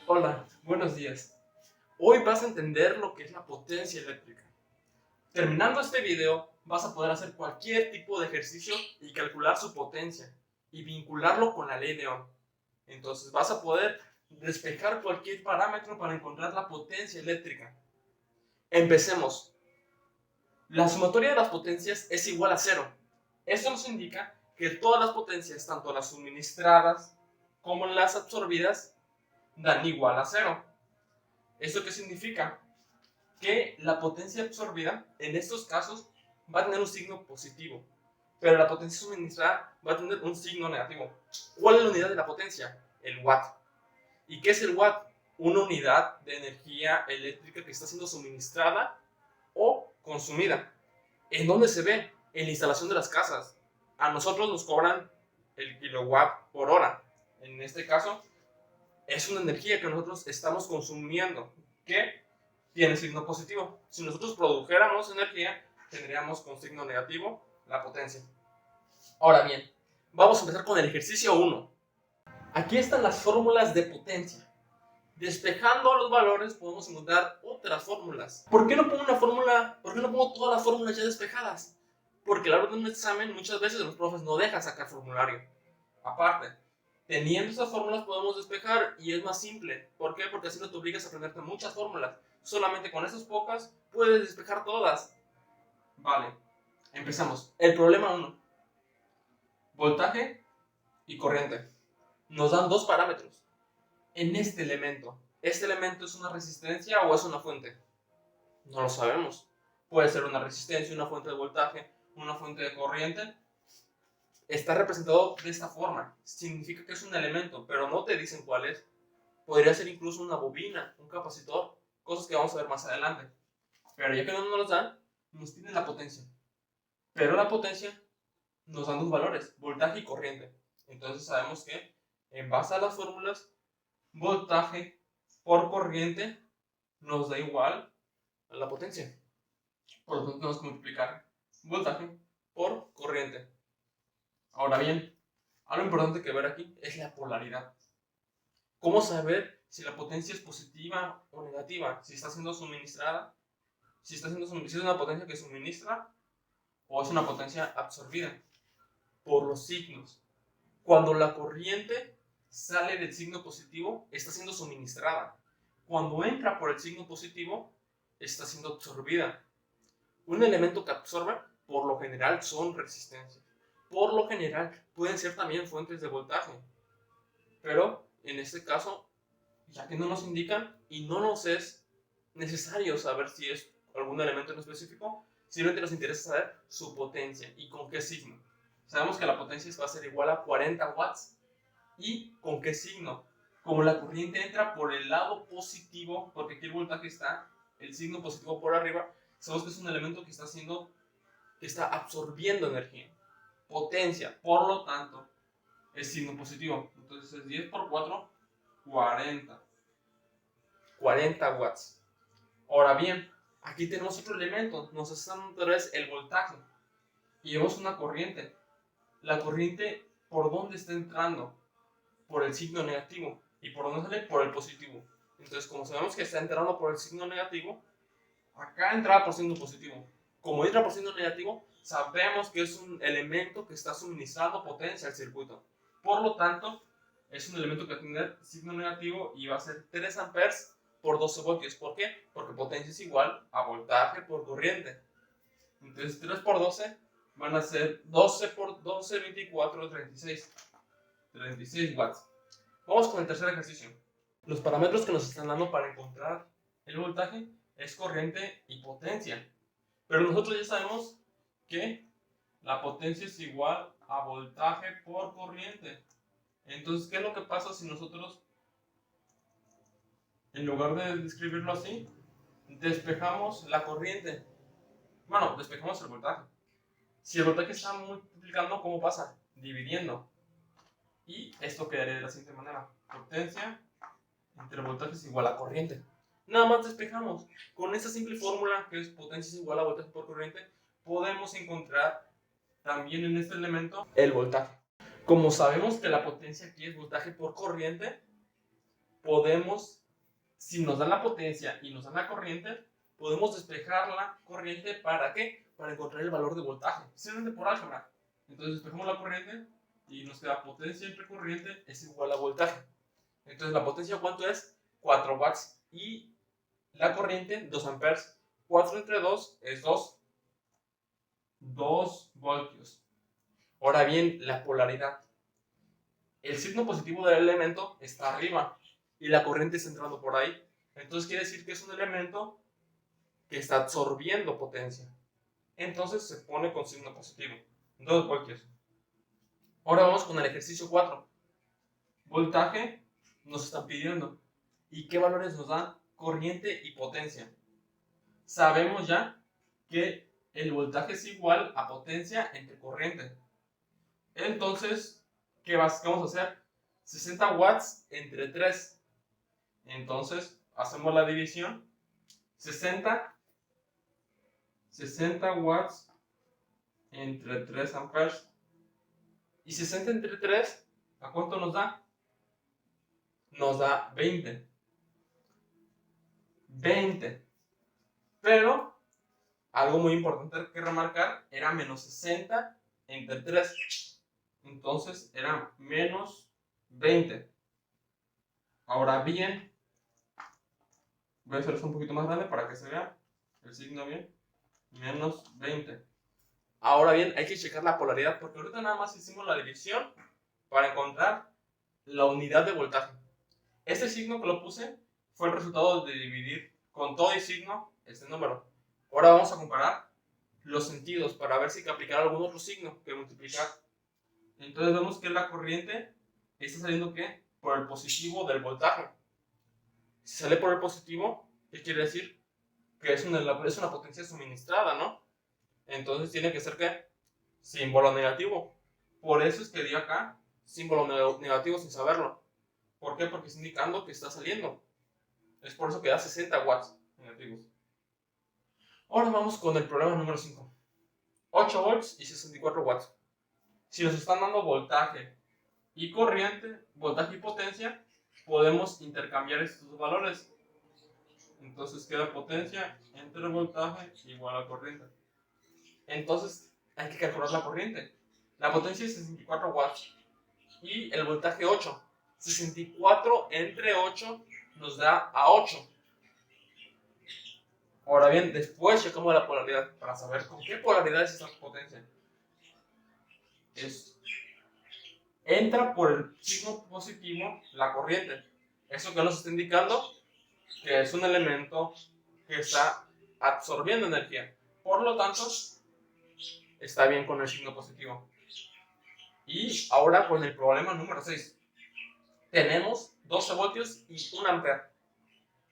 Hola, buenos días. Hoy vas a entender lo que es la potencia eléctrica. Terminando este video, vas a poder hacer cualquier tipo de ejercicio y calcular su potencia y vincularlo con la ley de Ohm. Entonces vas a poder despejar cualquier parámetro para encontrar la potencia eléctrica. Empecemos. La sumatoria de las potencias es igual a 0. Esto nos indica que todas las potencias, tanto las suministradas como las absorbidas, dan igual a 0. ¿Esto qué significa? Que la potencia absorbida, en estos casos, va a tener un signo positivo, pero la potencia suministrada va a tener un signo negativo. ¿Cuál es la unidad de la potencia? El watt. ¿Y qué es el watt? Una unidad de energía eléctrica que está siendo suministrada o consumida. ¿En dónde se ve? En la instalación de las casas. A nosotros nos cobran el kilowatt por hora. En este caso, es una energía que nosotros estamos consumiendo, que tiene signo positivo. Si nosotros produjéramos energía, tendríamos con signo negativo la potencia. Ahora bien, vamos a empezar con el ejercicio 1. Aquí están las fórmulas de potencia. Despejando los valores podemos encontrar otras fórmulas. ¿Por qué no pongo una fórmula? ¿Por qué no pongo todas las fórmulas ya despejadas? Porque a la hora de un examen muchas veces los profes no dejan sacar formulario. Aparte, teniendo esas fórmulas podemos despejar y es más simple. ¿Por qué? Porque así no te obligas a aprenderte muchas fórmulas. Solamente con esas pocas puedes despejar todas. Vale, empezamos. El problema 1. Voltaje y corriente. Nos dan dos parámetros. En este elemento es una resistencia o es una fuente? No lo sabemos. Puede ser una resistencia, una fuente de voltaje, una fuente de corriente. Está representado de esta forma. Significa que es un elemento, pero no te dicen cuál es. Podría ser incluso una bobina, un capacitor, cosas que vamos a ver más adelante. Pero ya que no nos los dan, nos tienen la potencia. Pero la potencia nos dan dos valores, voltaje y corriente. Entonces sabemos que en base a las fórmulas, voltaje por corriente nos da igual a la potencia. Por lo tanto tenemos que multiplicar voltaje por corriente. Ahora bien, algo importante que ver aquí es la polaridad. ¿Cómo saber si la potencia es positiva o negativa? Si está siendo suministrada, si es una potencia que suministra o es una potencia absorbida. Por los signos. Cuando la corriente sale del signo positivo, está siendo suministrada. Cuando entra por el signo positivo, está siendo absorbida. Un elemento que absorbe, por lo general, son resistencias. Por lo general, pueden ser también fuentes de voltaje. Pero, en este caso, ya que no nos indican y no nos es necesario saber si es algún elemento en específico, simplemente nos interesa saber su potencia y con qué signo. Sabemos que la potencia va a ser igual a 40 watts. ¿Y con qué signo? Como la corriente entra por el lado positivo, porque aquí el voltaje está, el signo positivo por arriba, sabemos que es un elemento que está absorbiendo energía. Potencia, por lo tanto, es signo positivo. Entonces es 10 por 4, 40. 40 watts. Ahora bien, aquí tenemos otro elemento. Nos está dando otra vez el voltaje. Y vemos una corriente. La corriente, ¿por dónde está entrando? Por el signo negativo. ¿Y por dónde sale? Por el positivo. Entonces, como sabemos que está entrando por el signo negativo, acá entra por signo positivo. Como entra por signo negativo, sabemos que es un elemento que está suministrando potencia al circuito. Por lo tanto, es un elemento que va a tener signo negativo y va a ser 3 amperes por 12 voltios. ¿Por qué? Porque potencia es igual a voltaje por corriente. Entonces, 3 por 12 van a ser 12 por 12, 24, 36. 36 watts. Vamos con el tercer ejercicio. Los parámetros que nos están dando para encontrar el voltaje es corriente y potencia. Pero nosotros ya sabemos que la potencia es igual a voltaje por corriente. Entonces, ¿qué es lo que pasa si nosotros, en lugar de escribirlo así, despejamos la corriente? Bueno, despejamos el voltaje. Si el voltaje está multiplicando, ¿cómo pasa? Dividiendo. Y esto quedaría de la siguiente manera. Potencia entre voltaje es igual a corriente. Nada más despejamos. Con esta simple fórmula, que es potencia es igual a voltaje por corriente, podemos encontrar también en este elemento el voltaje. Como sabemos que la potencia aquí es voltaje por corriente, podemos, si nos dan la potencia y nos dan la corriente, podemos despejar la corriente. ¿Para qué? Para encontrar el valor de voltaje, simplemente por álgebra. Entonces despejamos la corriente y nos queda potencia entre corriente es igual a voltaje. Entonces la potencia, ¿cuánto es? 4 watts. Y la corriente, 2 amperes. 4 entre 2 es 2 voltios. Ahora bien, la polaridad. El signo positivo del elemento está arriba y la corriente está entrando por ahí. Entonces quiere decir que es un elemento que está absorbiendo potencia. Entonces se pone con signo positivo. 2 voltios. Ahora vamos con el ejercicio 4. Voltaje nos están pidiendo. ¿Y qué valores nos dan? Corriente y potencia. Sabemos ya que el voltaje es igual a potencia entre corriente. Entonces, ¿qué vamos a hacer? 60 watts entre 3. Entonces, hacemos la división. 60 watts entre 3 amperes. Y 60 entre 3, ¿a cuánto nos da? Nos da 20. Pero, algo muy importante que remarcar, era menos 60 entre 3. Entonces, era menos 20. Ahora bien, voy a hacer esto un poquito más grande para que se vea el signo bien. Menos 20. Ahora bien, hay que checar la polaridad, porque ahorita nada más hicimos la división para encontrar la unidad de voltaje. Este signo que lo puse fue el resultado de dividir con todo y signo este número. Ahora vamos a comparar los sentidos para ver si hay que aplicar algún otro signo que multiplicar. Entonces vemos que la corriente está saliendo ¿qué? Por el positivo del voltaje. Si sale por el positivo, ¿qué quiere decir? Que es una potencia suministrada, ¿no? Entonces tiene que ser ¿qué? Símbolo negativo. Por eso es que di acá símbolo negativo sin saberlo. ¿Por qué? Porque está indicando que está saliendo. Es por eso que da 60 watts negativos. Ahora vamos con el problema número 5. 8 volts y 64 watts. Si nos están dando voltaje y corriente, voltaje y potencia, podemos intercambiar estos dos valores. Entonces queda potencia entre voltaje igual a corriente. Entonces hay que calcular la corriente. La potencia es 64 watts y el voltaje 8. 64 entre 8 nos da a 8. Ahora bien, después checamos la polaridad para saber con qué polaridad es esa potencia. Entra por el signo positivo la corriente. ¿Eso que nos está indicando? Que es un elemento que está absorbiendo energía. Por lo tanto, está bien con el signo positivo. Y ahora con el problema número 6. Tenemos 12 voltios y 1 ampere.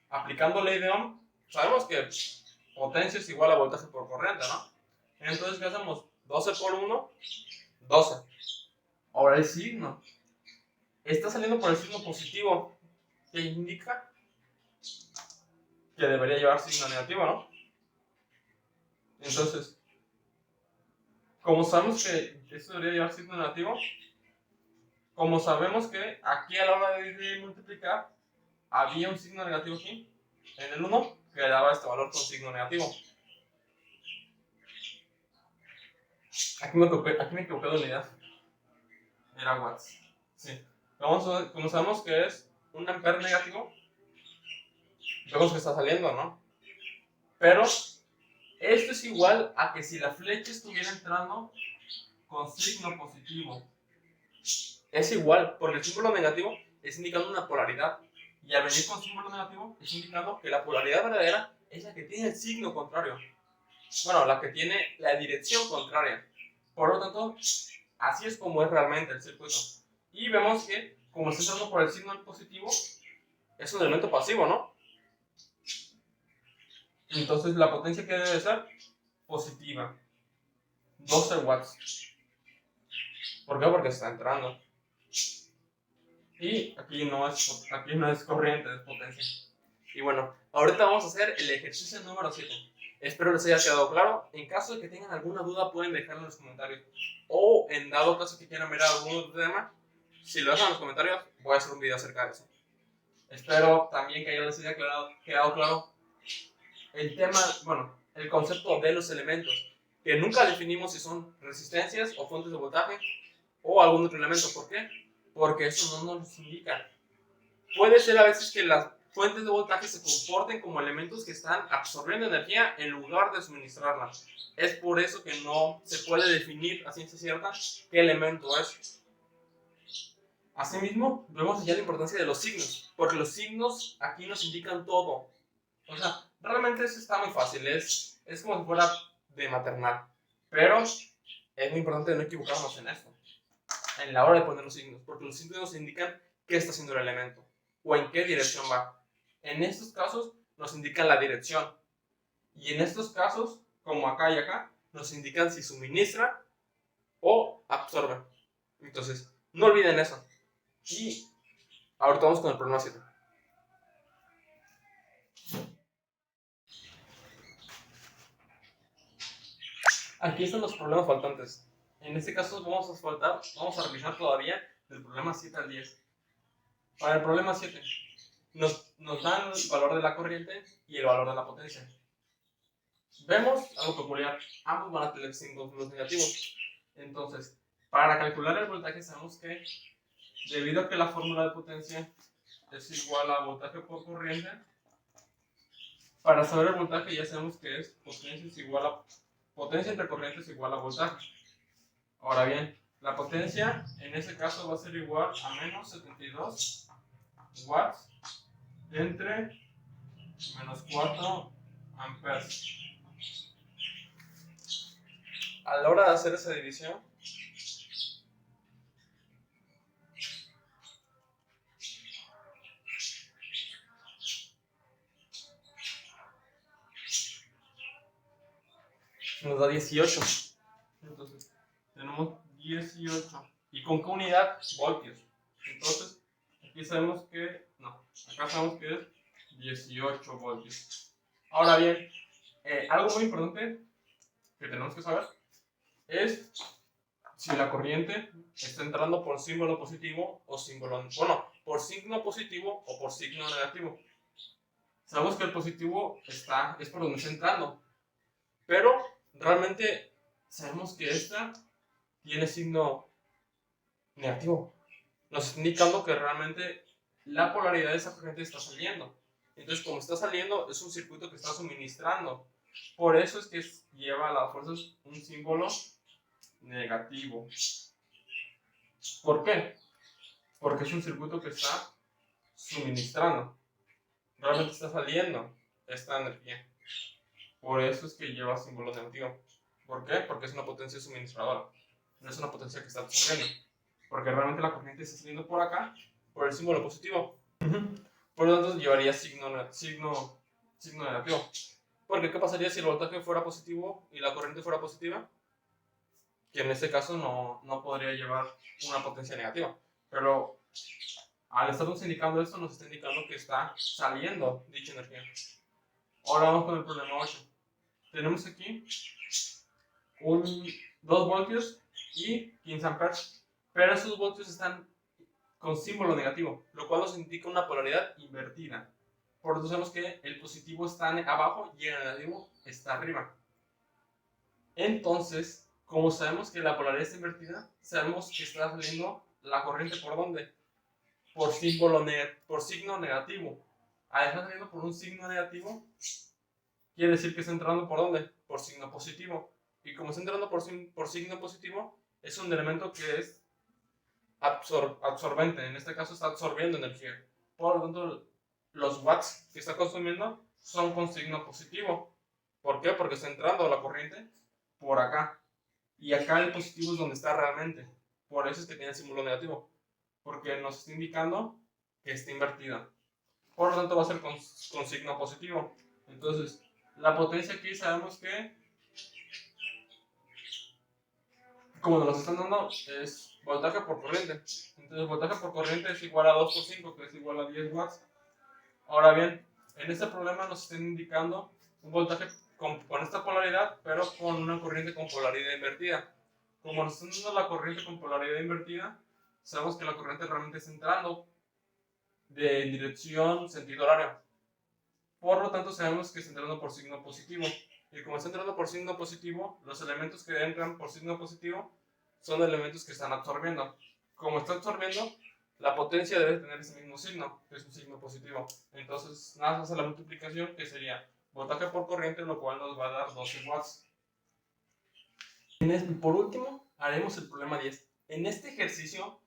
Aplicando ley de Ohm, sabemos que potencia es igual a voltaje por corriente, ¿no? Entonces, ¿qué hacemos? 12 por 1, 12. Ahora el signo. Está saliendo por el signo positivo, que indica que debería llevar signo negativo, ¿no? Entonces, como sabemos que esto debería llevar signo negativo, como sabemos que aquí a la hora de multiplicar había un signo negativo aquí, en el 1, que daba este valor con signo negativo. Aquí me equivoqué de unidad. Era watts. Sí. Como sabemos que es un ampere negativo, vemos que está saliendo, ¿no? Pero esto es igual a que si la flecha estuviera entrando con signo positivo. Es igual, porque el símbolo negativo es indicando una polaridad. Y al venir con símbolo negativo, es indicando que la polaridad verdadera es la que tiene el signo contrario. Bueno, la que tiene la dirección contraria. Por lo tanto, así es como es realmente el circuito. Y vemos que, como está entrando por el signo positivo, es un elemento pasivo, ¿no? Entonces, la potencia que debe ser positiva. 12 watts. ¿Por qué? Porque está entrando. Y aquí no es corriente, es potencia. Y bueno, ahorita vamos a hacer el ejercicio número 7. Espero les haya quedado claro. En caso de que tengan alguna duda, pueden dejarla en los comentarios. O en dado caso que quieran ver algún otro tema, si lo dejan en los comentarios, voy a hacer un video acerca de eso. Espero también que ya les haya quedado claro el tema, bueno, el concepto de los elementos, que nunca definimos si son resistencias o fuentes de voltaje o algún otro elemento. ¿Por qué? Porque eso no nos indica. Puede ser a veces que las fuentes de voltaje se comporten como elementos que están absorbiendo energía en lugar de suministrarla. Es por eso que no se puede definir a ciencia cierta qué elemento es. Asimismo, vemos ya la importancia de los signos, porque los signos aquí nos indican todo. O sea, realmente eso está muy fácil, es como si fuera de maternal. Pero es muy importante no equivocarnos en esto, en la hora de poner los signos, porque los signos nos indican qué está haciendo el elemento o en qué dirección va. En estos casos nos indican la dirección, y en estos casos, como acá y acá, nos indican si suministra o absorbe. Entonces, no olviden eso. Y ahorita vamos con el problema 7. Aquí están los problemas faltantes. En este caso vamos a revisar todavía del problema 7 al 10. Para el problema 7, nos dan el valor de la corriente y el valor de la potencia. Vemos algo peculiar, ambos van a tener símbolos negativos. Entonces, para calcular el voltaje sabemos que, debido a que la fórmula de potencia es igual a voltaje por corriente, para saber el voltaje ya sabemos que es potencia entre corriente es igual a voltaje. Ahora bien, la potencia en ese caso va a ser igual a menos 72 watts entre menos 4 amperes. A la hora de hacer esa división, nos da 18. Entonces, tenemos 18. ¿Y con qué unidad? Voltios. Entonces, aquí sabemos que, acá sabemos que es 18 voltios. Ahora bien, algo muy importante que tenemos que saber es si la corriente está entrando por símbolo positivo o símbolo, por signo positivo o por signo negativo. Sabemos que el positivo es por donde está entrando, pero realmente sabemos que esta tiene signo negativo. Nos está indicando que realmente la polaridad de esa corriente está saliendo. Entonces, como está saliendo, es un circuito que está suministrando. Por eso es que lleva a las fuerzas un símbolo negativo. ¿Por qué? Porque es un circuito que está suministrando. Realmente está saliendo esta energía. Por eso es que lleva símbolo negativo. ¿Por qué? Porque es una potencia suministradora. No es una potencia que está absorbiendo. Porque realmente la corriente está saliendo por acá, por el símbolo positivo. Por lo tanto, llevaría signo negativo. Porque ¿qué pasaría si el voltaje fuera positivo y la corriente fuera positiva? Que en este caso no podría llevar una potencia negativa. Pero al estarnos indicando esto, nos está indicando que está saliendo dicha energía. Ahora vamos con el problema 8. Tenemos aquí 2 voltios y 15 amperes. Pero esos voltios están con símbolo negativo, lo cual nos indica una polaridad invertida. Por eso sabemos que el positivo está abajo y el negativo está arriba. Entonces, como sabemos que la polaridad está invertida, sabemos que está saliendo la corriente ¿por dónde? Por signo negativo. Al estar saliendo por un signo negativo, quiere decir que está entrando ¿por dónde? Por signo positivo. Y como está entrando por signo positivo, es un elemento que es absorbente. En este caso está absorbiendo energía. Por lo tanto, los watts que está consumiendo son con signo positivo. ¿Por qué? Porque está entrando la corriente por acá. Y acá el positivo es donde está realmente. Por eso es que tiene el símbolo negativo. Porque nos está indicando que está invertida. Por lo tanto va a ser con signo positivo. Entonces, la potencia aquí sabemos que, como nos lo están dando, es voltaje por corriente. Entonces, voltaje por corriente es igual a 2 por 5, que es igual a 10 watts. Ahora bien, en este problema nos están indicando un voltaje con esta polaridad, pero con una corriente con polaridad invertida. Como nos están dando la corriente con polaridad invertida, sabemos que la corriente realmente está entrando de dirección sentido horario. Por lo tanto, sabemos que está entrando por signo positivo. Y como está entrando por signo positivo, los elementos que entran por signo positivo son elementos que están absorbiendo. Como está absorbiendo, la potencia debe tener ese mismo signo, que es un signo positivo. Entonces, nada más hace la multiplicación, que sería voltaje por corriente, lo cual nos va a dar 12 watts. Por último, haremos el problema 10. En este ejercicio,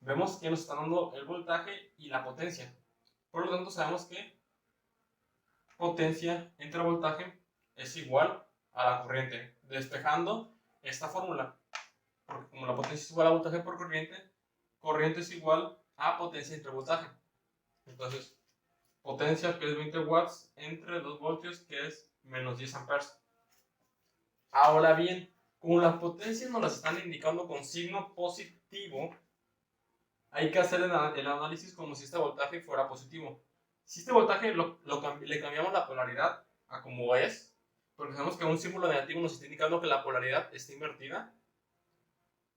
vemos que nos están dando el voltaje y la potencia. Por lo tanto, sabemos que potencia entre voltaje es igual a la corriente, despejando esta fórmula. Porque como la potencia es igual a voltaje por corriente, corriente es igual a potencia entre voltaje. Entonces, potencia, que es 20 watts, entre 2 voltios, que es menos 10 amperes. Ahora bien, como las potencias nos las están indicando con signo positivo, hay que hacer el análisis como si este voltaje fuera positivo. Si este voltaje le cambiamos la polaridad a como es, porque sabemos que un símbolo negativo nos está indicando que la polaridad está invertida,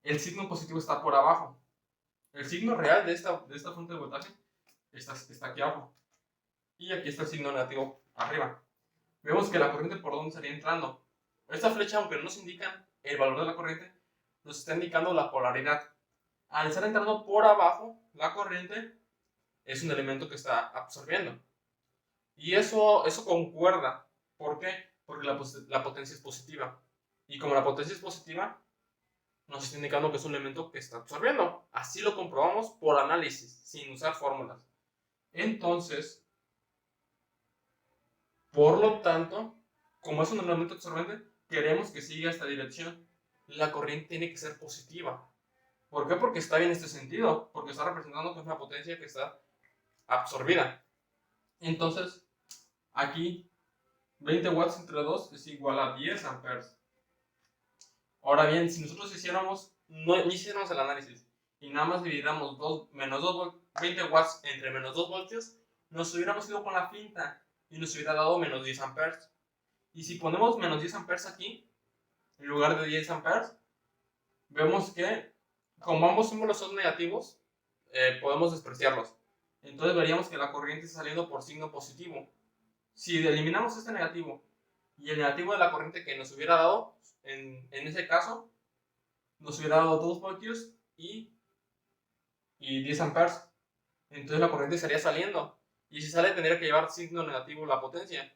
el signo positivo está por abajo. El signo real de esta fuente de voltaje está aquí abajo. Y aquí está el signo negativo arriba. Vemos que la corriente por donde estaría entrando. Esta flecha, aunque no nos indica el valor de la corriente, nos está indicando la polaridad. Al estar entrando por abajo, la corriente es un elemento que está absorbiendo. Y eso concuerda. ¿Por qué? Porque la potencia es positiva. Y como la potencia es positiva, nos está indicando que es un elemento que está absorbiendo. Así lo comprobamos por análisis, sin usar fórmulas. Entonces, por lo tanto, como es un elemento absorbente, queremos que siga esta dirección. La corriente tiene que ser positiva. ¿Por qué? Porque está bien este sentido. Porque está representando que es una potencia que está absorbida. Entonces, aquí 20 watts entre 2 es igual a 10 amperes. Ahora bien, si nosotros no hiciéramos el análisis y nada más dividiéramos 20 watts entre menos 2 voltios, nos hubiéramos ido con la finta y nos hubiera dado menos 10 amperes. Y si ponemos menos 10 amperes aquí, en lugar de 10 amperes, vemos que como ambos símbolos son negativos, podemos despreciarlos. Entonces veríamos que la corriente está saliendo por signo positivo. Si eliminamos este negativo y el negativo de la corriente que nos hubiera dado, en ese caso, nos hubiera dado 2 voltios y 10 amperes. Entonces la corriente estaría saliendo. Y si sale, tendría que llevar signo negativo la potencia.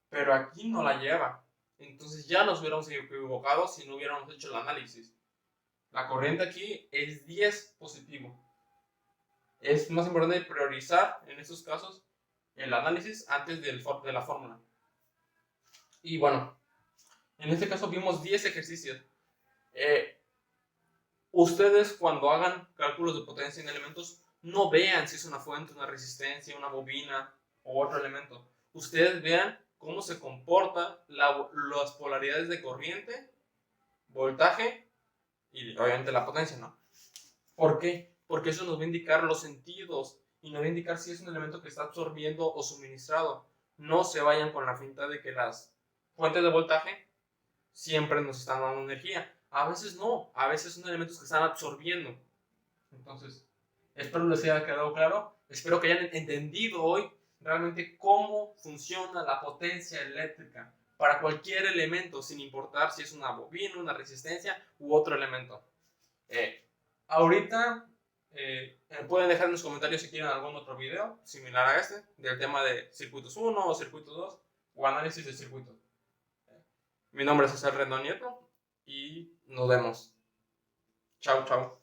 Pero aquí no la lleva. Entonces ya nos hubiéramos equivocado si no hubiéramos hecho el análisis. La corriente aquí es 10 positivo. Es más importante priorizar en estos casos el análisis antes de la fórmula. Y bueno, en este caso vimos 10 ejercicios. Ustedes cuando hagan cálculos de potencia en elementos, no vean si es una fuente, una resistencia, una bobina o otro elemento. Ustedes vean cómo se comportan las polaridades de corriente, voltaje y obviamente la potencia, ¿no? ¿Por qué? Porque eso nos va a indicar los sentidos y nos va a indicar si es un elemento que está absorbiendo o suministrado. No se vayan con la finta de que las fuentes de voltaje siempre nos están dando energía. A veces no, a veces son elementos que están absorbiendo. Entonces, espero les haya quedado claro. Espero que hayan entendido hoy realmente cómo funciona la potencia eléctrica para cualquier elemento, sin importar si es una bobina, una resistencia u otro elemento. Ahorita pueden dejar en los comentarios si quieren algún otro video similar a este, del tema de circuitos 1 o circuitos 2 o análisis de circuitos. Mi nombre es César Rendón Nieto y nos vemos. Chao, chao.